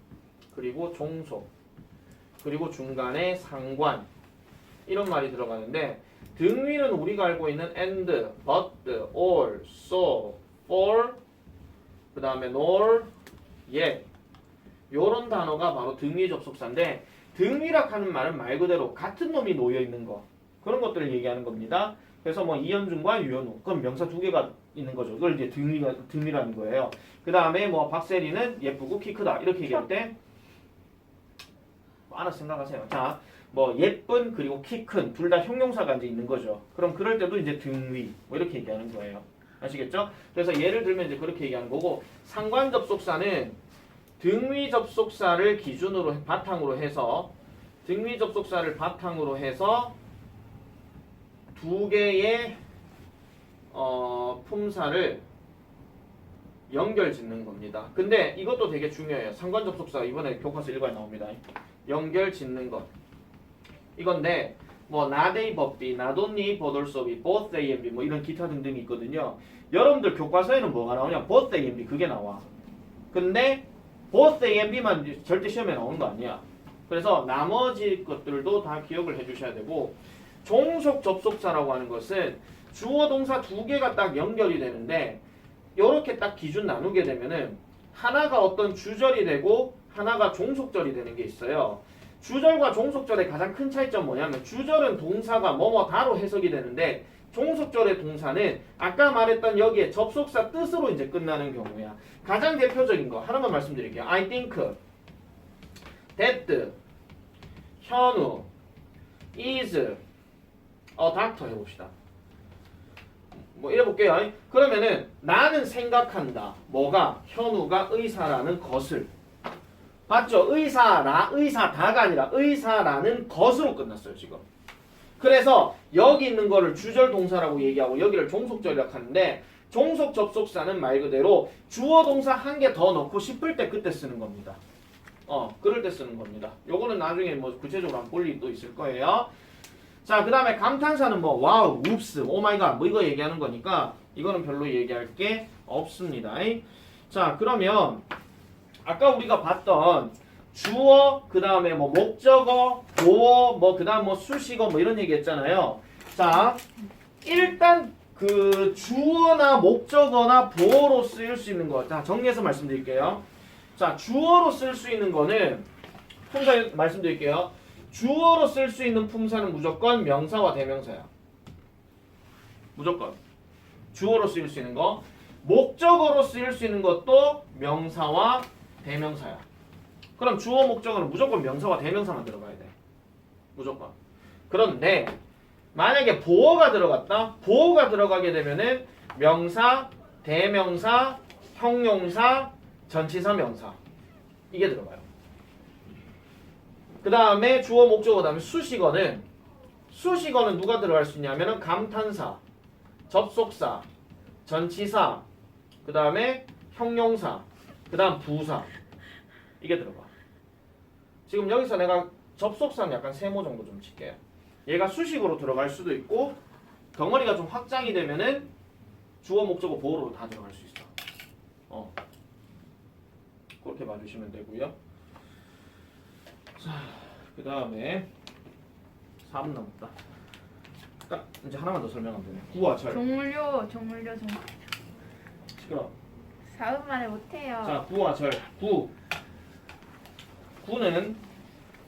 그리고 종속, 그리고 중간에 상관. 이런 말이 들어가는데, 등위는 우리가 알고 있는 and, but, or, so, for, 그 다음에 nor, yet 요런 단어가 바로 등위 접속사인데, 등위라 하는 말은 말 그대로 같은 놈이 놓여 있는 거 그런 것들을 얘기하는 겁니다. 그래서 뭐 이현중과 유현우 그럼 명사 두 개가 있는 거죠. 이걸 이제 등위라는 거예요. 그 다음에 뭐 박세리는 예쁘고 키 크다 이렇게 얘기할 때 알아서 생각하세요. 자, 뭐 예쁜 그리고 키 큰 둘 다 형용사가 이제 있는 거죠. 그럼 그럴 때도 이제 등위 뭐 이렇게 얘기하는 거예요. 아시겠죠? 그래서 예를 들면 이제 그렇게 얘기하는 거고, 상관 접속사는 등위 접속사를 기준으로 바탕으로 해서 두 개의 품사를 연결 짓는 겁니다. 근데 이것도 되게 중요해요. 상관 접속사 이번에 교과서 1과에 나옵니다. 연결 짓는 것. 이건데 뭐 not A but B, not only but also B, both A and B 뭐 이런 기타 등등이 있거든요. 여러분들 교과서에는 뭐가 나오냐? both A and B 그게 나와. 근데 both A and B만 절대 시험에 나오는 거 아니야. 그래서 나머지 것들도 다 기억을 해주셔야 되고, 종속 접속사라고 하는 것은 주어 동사 두 개가 딱 연결이 되는데 이렇게 딱 기준 나누게 되면은 하나가 어떤 주절이 되고 하나가 종속절이 되는 게 있어요. 주절과 종속절의 가장 큰 차이점 뭐냐면 주절은 동사가 뭐뭐다로 해석이 되는데 종속절의 동사는 아까 말했던 여기에 접속사 뜻으로 이제 끝나는 경우야. 가장 대표적인 거 하나만 말씀드릴게요. I think, that, 현우, is, doctor 해봅시다. 뭐 이래볼게요. 그러면은 나는 생각한다. 뭐가? 현우가 의사라는 것을. 봤죠? 의사다가 아니라 의사라는 것으로 끝났어요 지금. 그래서 여기 있는 거를 주절 동사라고 얘기하고 여기를 종속절이라고 하는데 종속 접속사는 말 그대로 주어 동사 한 개 더 넣고 싶을 때 그때 쓰는 겁니다. 그럴 때 쓰는 겁니다. 요거는 나중에 뭐 구체적으로 한번 볼 일도 있을 거예요. 자, 그 다음에 감탄사는 뭐 와우, 웁스, 오마이갓 뭐 이거 얘기하는 거니까 이거는 별로 얘기할 게 없습니다. 자, 그러면 아까 우리가 봤던 주어, 그 다음에 뭐 목적어, 보어, 뭐 그 다음 뭐 수식어 뭐 이런 얘기 했잖아요. 자, 일단 그 주어나 목적어나 보어로 쓰일 수 있는 거. 자, 정리해서 말씀드릴게요. 자, 주어로 쓸 수 있는 거는 품사 말씀드릴게요. 주어로 쓸 수 있는 품사는 무조건 명사와 대명사야. 무조건. 주어로 쓰일 수 있는 거. 목적어로 쓰일 수 있는 것도 명사와 대명사야. 그럼 주어 목적어는 무조건 명사와 대명사만 들어가야 돼. 무조건. 그런데 만약에 보어가 들어갔다. 보어가 들어가게 되면은 명사, 대명사, 형용사, 전치사, 명사 이게 들어가요. 그 다음에 주어 목적어 그다음에 수식어는 누가 들어갈 수 있냐면은 감탄사, 접속사, 전치사, 그 다음에 형용사, 그 다음 부사 이게 들어가. 지금 여기서 내가 접속사는 약간 세모 정도 좀 칠게요. 얘가 수식으로 들어갈 수도 있고 덩어리가 좀 확장이 되면은 주어 목적어 보어로 다 들어갈 수 있어. 그렇게 봐주시면 되고요. 자, 그 다음에 4분 남았다. 딱 이제 하나만 더 설명하면 되네. 구와 절.
종료.
시끄러.
4분 만에 못해요.
자, 구와 절. 구는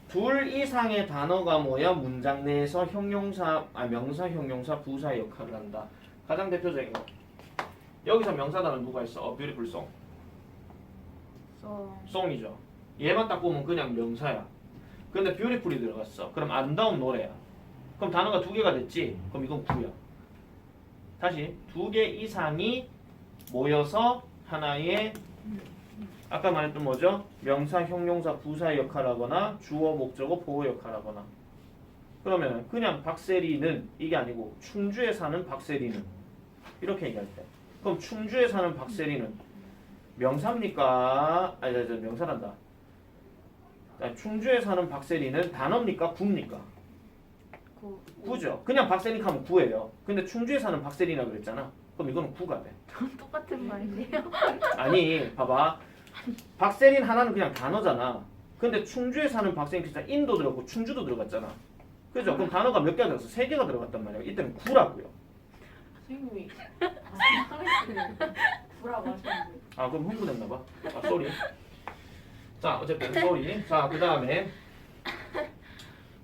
둘 이상의 단어가 모여 문장 내에서 형용사, 명사, 형용사, 부사의 역할을 한다. 가장 대표적인 거. 여기서 명사 단어 누가 있어? beautiful song. song이죠. 얘만 딱 보면 그냥 명사야. 근데 beautiful이 들어갔어. 그럼 아름다운 노래야. 그럼 단어가 두 개가 됐지? 그럼 이건 구야. 다시 두 개 이상이 모여서 하나의 아까 말했던 뭐죠? 명사, 형용사, 부사의 역할하거나 주어, 목적어, 보어 역할하거나. 그러면 그냥 박세리는 이게 아니고 충주에 사는 박세리는 이렇게 얘기할 때. 그럼 충주에 사는 박세리는 명사입니까? 명사란다. 충주에 사는 박세리는 단어입니까? 구입니까? 구죠. 그냥 박세리 하면 구예요. 근데 충주에 사는 박세리라 그랬잖아. 그럼 이거는 구가 돼.
똑같은 말인데요.
아니, 봐봐. 박세린 하나는 그냥 단어잖아. 근데 충주에 사는 박세린 진짜 인도 들어갔고 충주도 들어갔잖아. 그죠? 그럼 단어가 몇 개가 들어갔어? 3개가 들어갔단 말이야. 이때는 구라고요.
선생님이 구라고 하시는데.
그럼 흥분했나 봐. 쏘리. 자, 어쨌든 쏘리. 자, 그 다음에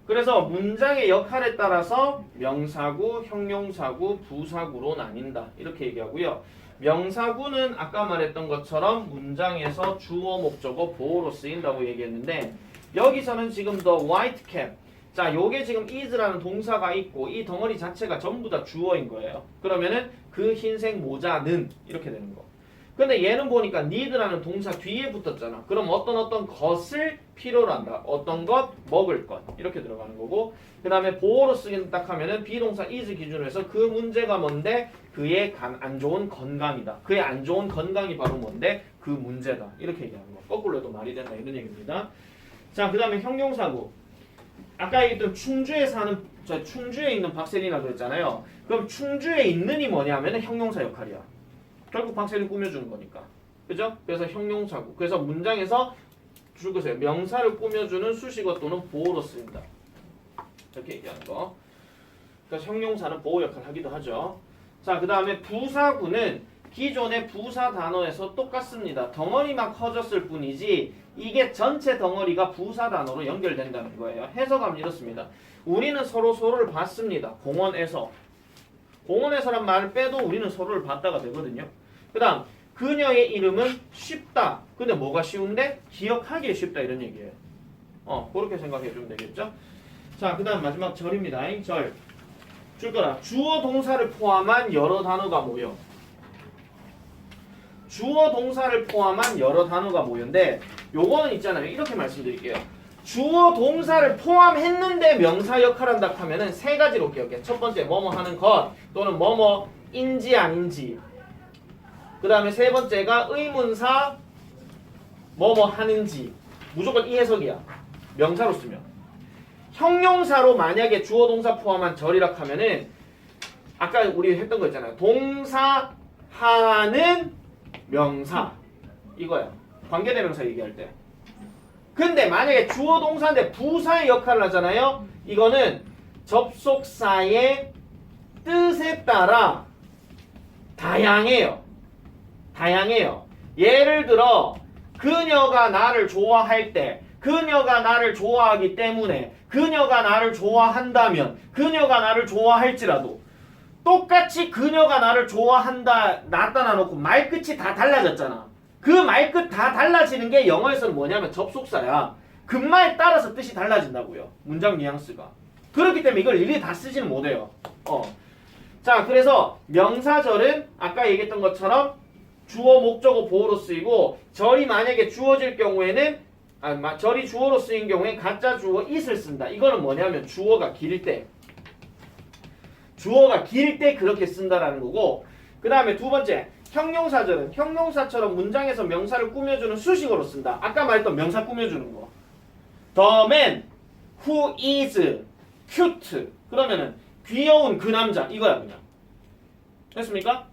그래서 문장의 역할에 따라서 명사구, 형용사구, 부사구로 나뉜다. 이렇게 얘기하고요. 명사구는 아까 말했던 것처럼 문장에서 주어, 목적어, 보어로 쓰인다고 얘기했는데 여기서는 지금 the white cap. 자, 요게 지금 is라는 동사가 있고 이 덩어리 자체가 전부 다 주어인 거예요. 그러면은 그 흰색 모자는 이렇게 되는 거. 근데 얘는 보니까 need라는 동사 뒤에 붙었잖아. 그럼 어떤 것을 필요로 한다. 어떤 것, 먹을 것 이렇게 들어가는 거고 그 다음에 보어로 쓰긴 딱 하면은 비동사 is 기준으로 해서 그 문제가 뭔데 그의 안 좋은 건강이다. 그의 안 좋은 건강이 바로 뭔데 그 문제다. 이렇게 얘기하는 거. 거꾸로 해도 말이 된다 이런 얘기입니다. 자, 그 다음에 형용사구. 아까 얘기했던 충주에 있는 박세리라 그랬잖아요. 그럼 충주에 있는이 뭐냐면은 형용사 역할이야. 결국 박세리 꾸며주는 거니까. 그죠? 그래서 형용사구. 그래서 문장에서 줄거세요. 명사를 꾸며주는 수식어 또는 보어로 쓰인다. 이렇게 얘기하는 거. 그래서 형용사는 보호 역할을 하기도 하죠. 자, 그 다음에 부사구는 기존의 부사 단어에서 똑같습니다. 덩어리만 커졌을 뿐이지 이게 전체 덩어리가 부사 단어로 연결된다는 거예요. 해석하면 이렇습니다. 우리는 서로를 봤습니다. 공원에서란 말을 빼도 우리는 서로를 봤다가 되거든요. 그 다음 그녀의 이름은 쉽다. 근데 뭐가 쉬운데? 기억하기 쉽다 이런 얘기예요. 그렇게 생각해 주면 되겠죠. 자, 그 다음 마지막 절입니다. 절. 줄 거라. 주어 동사를 포함한 여러 단어가 모여. 주어 동사를 포함한 여러 단어가 모여인데 요거는 있잖아요. 이렇게 말씀드릴게요. 주어 동사를 포함했는데 명사 역할을 한다 하면은 세 가지로 기억해. 첫 번째 뭐뭐 하는 것 또는 뭐뭐인지 아닌지. 그 다음에 세 번째가 의문사 뭐뭐 하는지. 무조건 이 해석이야. 명사로 쓰면. 형용사로 만약에 주어 동사 포함한 절이라 하면은 아까 우리 했던 거 있잖아요. 동사 하는 명사 이거야. 관계대명사 얘기할 때. 근데 만약에 주어 동사인데 부사의 역할을 하잖아요. 이거는 접속사의 뜻에 따라 다양해요. 예를 들어 그녀가 나를 좋아할 때, 그녀가 나를 좋아하기 때문에, 그녀가 나를 좋아한다면, 그녀가 나를 좋아할지라도 똑같이 그녀가 나를 좋아한다 나타나 놓고 말끝이 다 달라졌잖아. 그 말끝 다 달라지는 게 영어에서는 뭐냐면 접속사야. 급말에 따라서 뜻이 달라진다고요. 문장 뉘앙스가. 그렇기 때문에 이걸 일일이 다 쓰지는 못해요. 자, 그래서 명사절은 아까 얘기했던 것처럼 주어, 목적어, 보어로 쓰이고 절이 만약에 주어질 경우에는 절이 주어로 쓰인 경우에 가짜 주어 it을 쓴다. 이거는 뭐냐면 주어가 길 때 그렇게 쓴다라는 거고, 그 다음에 두 번째 형용사절은 형용사처럼 문장에서 명사를 꾸며주는 수식어로 쓴다. 아까 말했던 명사 꾸며주는 거. The man who is cute. 그러면은 귀여운 그 남자 이거야 그냥. 됐습니까?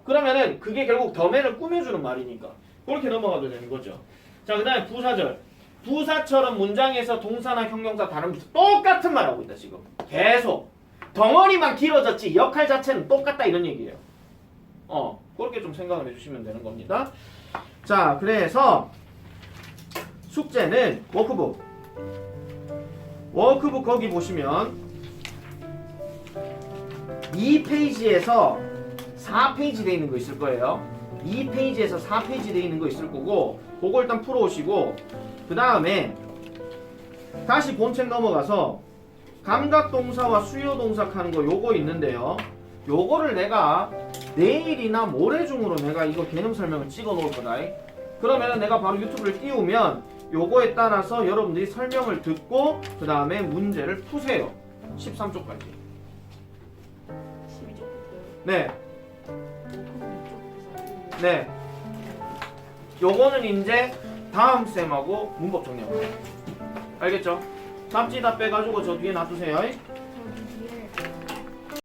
그러면은 그게 결국 the man을 꾸며주는 말이니까 그렇게 넘어가도 되는 거죠. 자, 그 다음에 부사절. 부사처럼 문장에서 동사나 형용사 다름없이 똑같은 말 하고 있다 지금. 계속. 덩어리만 길어졌지 역할 자체는 똑같다 이런 얘기예요. 그렇게 좀 생각을 해주시면 되는 겁니다. 자, 그래서 숙제는 워크북 거기 보시면 2페이지에서 4페이지 되어 있는 거 있을 거예요. 2페이지에서 4페이지 되어 있는 거 있을 거고 그거 일단 풀어오시고 그 다음에 다시 본책 넘어가서 감각동사와 수요동사 하는 거 요거 있는데요. 요거를 내가 내일이나 모레 중으로 내가 이거 개념 설명을 찍어 놓을 거다. 그러면 내가 바로 유튜브를 띄우면 요거에 따라서 여러분들이 설명을 듣고 그 다음에 문제를 푸세요. 13쪽까지.
12쪽부터.
네. 네. 요거는 이제 다음 쌤하고 문법 정리하고. 알겠죠? 답지 다 빼가지고 저 뒤에 놔두세요.